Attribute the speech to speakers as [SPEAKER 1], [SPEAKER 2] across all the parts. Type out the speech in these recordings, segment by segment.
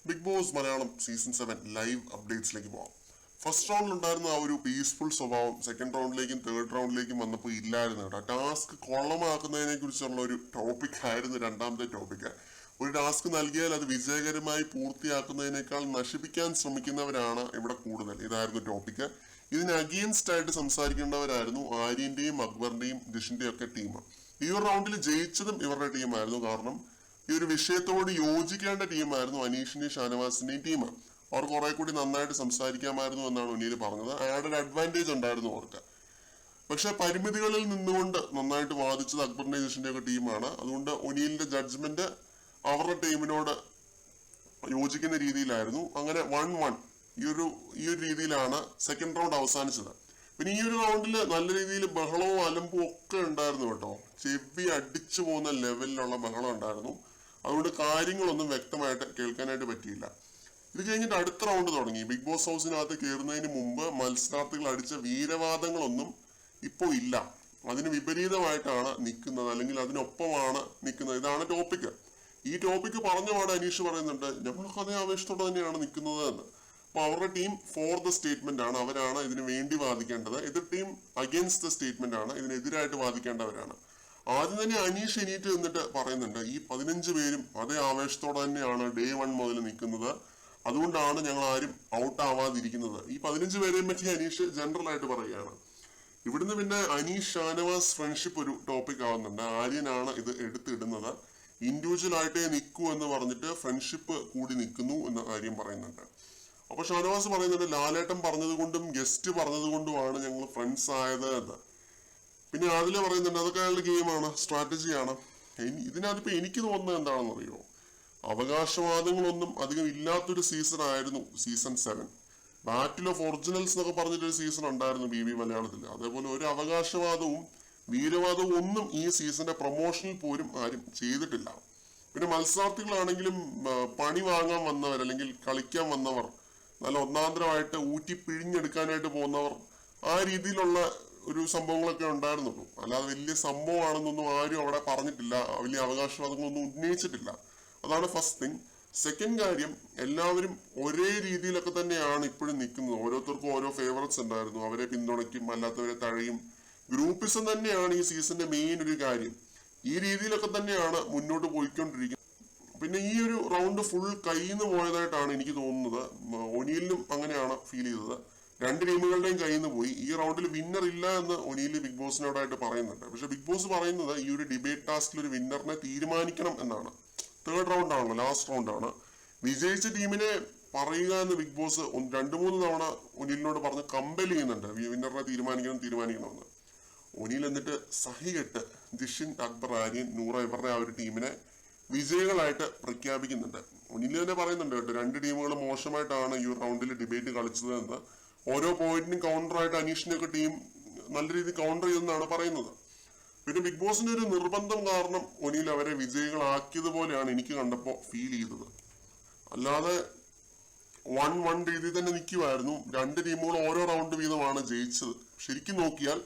[SPEAKER 1] Big Boss Malayalam season 7 live അപ്ഡേറ്റ്സിലേക്ക് പോകാം. First റൗണ്ടിൽ ഉണ്ടായിരുന്ന ആ ഒരു പീസ്ഫുൾ സ്വഭാവം സെക്കൻഡ് റൗണ്ടിലേക്കും തേർഡ് റൗണ്ടിലേക്കും വന്നപ്പോൾ ഇല്ലായിരുന്നു കേട്ടോ. ടാസ്ക് കൊള്ളമാക്കുന്നതിനെ കുറിച്ചുള്ള ഒരു ടോപ്പിക് ആയിരുന്നു രണ്ടാമത്തെ ടോപ്പിക്ക്. ഒരു ടാസ്ക് നൽകിയാൽ അത് വിജയകരമായി പൂർത്തിയാക്കുന്നതിനേക്കാൾ നശിപ്പിക്കാൻ ശ്രമിക്കുന്നവരാണ് ഇവിടെ കൂടുതൽ. ഇതായിരുന്നു ടോപ്പിക്ക്. ഇതിന് അഗെയിൻസ്റ്റ് ആയിട്ട് സംസാരിക്കേണ്ടവരായിരുന്നു ആര്യന്റെയും അക്ബറിന്റെയും ജിഷിന്റെയും ഒക്കെ ടീം. ഈ ഒരു റൗണ്ടിൽ ജയിച്ചതും ഇവരുടെ ടീമായിരുന്നു. കാരണം ഈ ഒരു വിഷയത്തോട് യോജിക്കേണ്ട ടീമായിരുന്നു അനീഷിന്റെയും ഷാനവാസിന്റെയും ടീം. അവർ കുറെ കൂടി നന്നായിട്ട് സംസാരിക്കാമായിരുന്നു എന്നാണ് ഒനീൽ പറഞ്ഞത്. ആഡഡ് അഡ്വാൻറ്റേജ് ഉണ്ടായിരുന്നു അവർക്ക്. പക്ഷെ പരിമിതികളിൽ നിന്നുകൊണ്ട് നന്നായിട്ട് വാദിച്ചത് അക്ബറിന്റെയും ജിഷിന്റെയും ഒക്കെ ടീമാണ്. അതുകൊണ്ട് ഒനീലിന്റെ ജഡ്ജ്മെന്റ് അവരുടെ ടീമിനോട് യോജിക്കുന്ന രീതിയിലായിരുന്നു. അങ്ങനെ 1-1 ഈ ഒരു രീതിയിലാണ് സെക്കൻഡ് റൗണ്ട് അവസാനിച്ചത്. പിന്നെ ഈ ഒരു റൗണ്ടിൽ നല്ല രീതിയിൽ ബഹളവും അലമ്പും ഒക്കെ ഉണ്ടായിരുന്നു കേട്ടോ. ചെവി അടിച്ചു പോകുന്ന ലെവലിലുള്ള ബഹളം ഉണ്ടായിരുന്നു. അതുകൊണ്ട് കാര്യങ്ങളൊന്നും വ്യക്തമായിട്ട് കേൾക്കാനായിട്ട് പറ്റിയില്ല. ഇത് കഴിഞ്ഞിട്ട് അടുത്ത റൗണ്ട് തുടങ്ങി. ബിഗ് ബോസ് ഹൗസിനകത്ത് കയറുന്നതിന് മുമ്പ് മത്സരാർത്ഥികൾ അടിച്ച വീരവാദങ്ങളൊന്നും ഇപ്പോൾ ഇല്ല. അതിന് വിപരീതമായിട്ടാണ് നിൽക്കുന്നത്, അല്ലെങ്കിൽ അതിനൊപ്പമാണ് നിൽക്കുന്നത്. ഇതാണ് ടോപ്പിക്ക്. ഈ ടോപ്പിക്ക് പറഞ്ഞപാട് അനീഷ് പറയുന്നുണ്ട്, ഞങ്ങളൊക്കെ അതേ ആവേശത്തോടെ തന്നെയാണ് നിൽക്കുന്നത് എന്ന്. അപ്പൊ അവരുടെ ടീം ഫോർ ദ സ്റ്റേറ്റ്മെന്റ് ആണ്, അവരാണ് ഇതിന് വേണ്ടി വാദിക്കേണ്ടത്. എതിർ ടീം അഗേൻസ്റ്റ് ദ സ്റ്റേറ്റ്മെന്റ് ആണ്, ഇതിനെതിരായിട്ട് വാദിക്കേണ്ടവരാണ്. ആദ്യം തന്നെ അനീഷ് എണീറ്റ് നിന്നിട്ട് പറയുന്നുണ്ട്, ഈ 15 പേരും അതേ ആവേശത്തോടെ തന്നെയാണ് ഡേ 1 മുതൽ നിൽക്കുന്നത്. അതുകൊണ്ടാണ് ഞങ്ങൾ ആരും ഔട്ട് ആവാതിരിക്കുന്നത്. ഈ 15 പേരെയും പറ്റി അനീഷ് ജനറൽ ആയിട്ട് പറയുകയാണ്. ഇവിടുന്ന് പിന്നെ അനീഷ് ഷാനവാസ് ഫ്രണ്ട്ഷിപ്പ് ഒരു ടോപ്പിക് ആവുന്നുണ്ട്. ആര്യനാണ് ഇത് എടുത്തിടുന്നത്. ഇൻഡിവിജ്വൽ ആയിട്ടേ നിൽക്കൂ എന്ന് പറഞ്ഞിട്ട് ഫ്രണ്ട്ഷിപ്പ് കൂടി നിൽക്കുന്നു എന്ന കാര്യം പറയുന്നുണ്ട്. അപ്പൊ ഷാനവാസ് പറയുന്നുണ്ട്, ലാലേട്ടൻ പറഞ്ഞത് കൊണ്ടും ഗസ്റ്റ് പറഞ്ഞത് കൊണ്ടുമാണ് ഞങ്ങൾ ഫ്രണ്ട്സ് ആയത് എന്ന്. പിന്നെ അതില് പറയുന്നുണ്ട്, അതൊക്കെ അയാളുടെ ഗെയിമാണ്, സ്ട്രാറ്റജിയാണ്. ഇതിനകത്തിപ്പോ എനിക്ക് തോന്നുന്നത് എന്താണെന്ന് അറിയോ, അവകാശവാദങ്ങളൊന്നും അധികം ഇല്ലാത്തൊരു സീസൺ ആയിരുന്നു സീസൺ 7. ബാറ്റിൽ ഓഫ് ഒറിജിനൽസ് എന്നൊക്കെ പറഞ്ഞിട്ടൊരു സീസൺ ഉണ്ടായിരുന്നു BB മലയാളത്തിൽ. അതേപോലെ ഒരു അവകാശവാദവും വീരവാദവും ഒന്നും ഈ സീസണിന്റെ പ്രൊമോഷനിൽ പോലും ആരും ചെയ്തിട്ടില്ല. പിന്നെ മത്സരാർത്ഥികളാണെങ്കിലും പണി വാങ്ങാൻ വന്നവർ അല്ലെങ്കിൽ കളിക്കാൻ വന്നവർ, നല്ല ഒന്നാന്തരമായിട്ട് ഊറ്റി പിഴിഞ്ഞെടുക്കാനായിട്ട് പോകുന്നവർ, ആ രീതിയിലുള്ള ഒരു സംഭവങ്ങളൊക്കെ ഉണ്ടായിരുന്നുള്ളൂ. അല്ലാതെ വലിയ സംഭവമാണെന്നൊന്നും ആരും അവിടെ പറഞ്ഞിട്ടില്ല. വലിയ അവകാശവാദങ്ങളൊന്നും ഉന്നയിച്ചിട്ടില്ല. അതാണ് ഫസ്റ്റ് തിങ്. സെക്കൻഡ് കാര്യം, എല്ലാവരും ഒരേ രീതിയിലൊക്കെ തന്നെയാണ് ഇപ്പോഴും നിൽക്കുന്നത്. ഓരോരുത്തർക്കും ഓരോ ഫേവറേറ്റ്സ് ഉണ്ടായിരുന്നു. അവരെ പിന്തുണയ്ക്കും, അല്ലാത്തവരെ തഴയും. ഗ്രൂപ്പിസം തന്നെയാണ് ഈ സീസണിന്റെ മെയിൻ ഒരു കാര്യം. ഈ രീതിയിലൊക്കെ തന്നെയാണ് മുന്നോട്ട് പോയിക്കൊണ്ടിരിക്കുന്നത്. പിന്നെ ഈ ഒരു റൗണ്ട് ഫുൾ കയ്യിൽ നിന്ന് പോയതായിട്ടാണ് എനിക്ക് തോന്നുന്നത്. ഒനീലിനും അങ്ങനെയാണ് ഫീൽ ചെയ്തത്. രണ്ട് ടീമുകളുടെയും കയ്യിൽ നിന്ന് പോയി. ഈ റൗണ്ടിൽ വിന്നർ ഇല്ല എന്ന് ഒനീൽ ബിഗ് ബോസിനോടായിട്ട് പറയുന്നുണ്ട്. പക്ഷെ ബിഗ് ബോസ് പറയുന്നത് ഈ ഒരു ഡിബേറ്റ് ടാസ്കിൽ ഒരു വിന്നറിനെ തീരുമാനിക്കണം എന്നാണ്. തേർഡ് റൗണ്ട് ആണല്ലോ, ലാസ്റ്റ് റൗണ്ട് ആണ്. വിജയിച്ച ടീമിനെ പറയുക എന്ന് ബിഗ് ബോസ് 2-3 തവണ ഒനീലിനോട് പറഞ്ഞ് കമ്പൽ ചെയ്യുന്നുണ്ട്, വിന്നറിനെ തീരുമാനിക്കണമെന്ന്. ഒനീൽ എന്നിട്ട് സഹികെട്ട് ജിഷിൻ, അക്ബർ, ആര്യൻ, നൂറ ഇവരുടെ ആ ഒരു ടീമിനെ വിജയികളായിട്ട് പ്രഖ്യാപിക്കുന്നുണ്ട്. ഒനീൽ തന്നെ പറയുന്നുണ്ട് കേട്ടോ, 2 ടീമുകൾ മോശമായിട്ടാണ് ഈ റൗണ്ടിൽ ഡിബേറ്റ് കളിച്ചത് എന്ന്. ഓരോ പോയിന്റിനും കൗണ്ടറായിട്ട് അനീഷിന്റെ ഒക്കെ ടീം നല്ല രീതിയിൽ കൗണ്ടർ ചെയ്തെന്നാണ് പറയുന്നത്. പിന്നെ ബിഗ് ബോസിന്റെ ഒരു നിർബന്ധം കാരണം ഒനീൽ അവരെ വിജയികളാക്കിയതുപോലെയാണ് എനിക്ക് കണ്ടപ്പോൾ ഫീൽ ചെയ്തത്. അല്ലാതെ 1-1 രീതിയിൽ തന്നെ നിൽക്കുമായിരുന്നു. 2 ടീമുകൾ ഓരോ റൗണ്ട് വീതമാണ് ജയിച്ചത് ശരിക്കും നോക്കിയാൽ.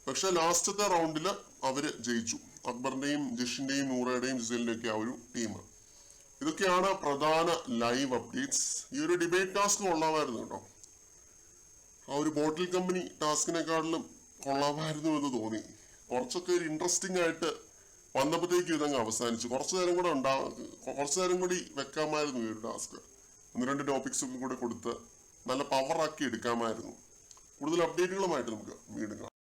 [SPEAKER 1] പക്ഷെ ലാസ്റ്റത്തെ റൗണ്ടിൽ അവര് ജയിച്ചു. അക്ബറിന്റെയും ജിഷിന്റെയും നൂറയുടെയും ജിസലിന്റെയും ഒക്കെ ആ ഒരു ടീം. ഇതൊക്കെയാണ് പ്രധാന ലൈവ് അപ്ഡേറ്റ്സ്. ഈ ഒരു ഡിബേറ്റ് ടാസ്ക് കൊള്ളാമായിരുന്നു കേട്ടോ. ആ ഒരു ബോട്ടിൽ കമ്പനി ടാസ്കിനെക്കാട്ടിലും കൊള്ളാമായിരുന്നു എന്ന് തോന്നി. കുറച്ചൊക്കെ ഒരു ഇൻട്രസ്റ്റിംഗ് ആയിട്ട് വന്നപ്പോഴത്തേക്കും ഇതങ്ങ് അവസാനിച്ചു. കുറച്ചു നേരം കൂടി വെക്കാമായിരുന്നു ഈ ഒരു ടാസ്ക്. 1-2 ടോപ്പിക്സ് ഒക്കെ കൂടെ കൊടുത്ത് നല്ല പവറാക്കി എടുക്കാമായിരുന്നു. കൂടുതൽ അപ്ഡേറ്റുകളുമായിട്ട് നമുക്ക് വീണ്ടും കാണാം.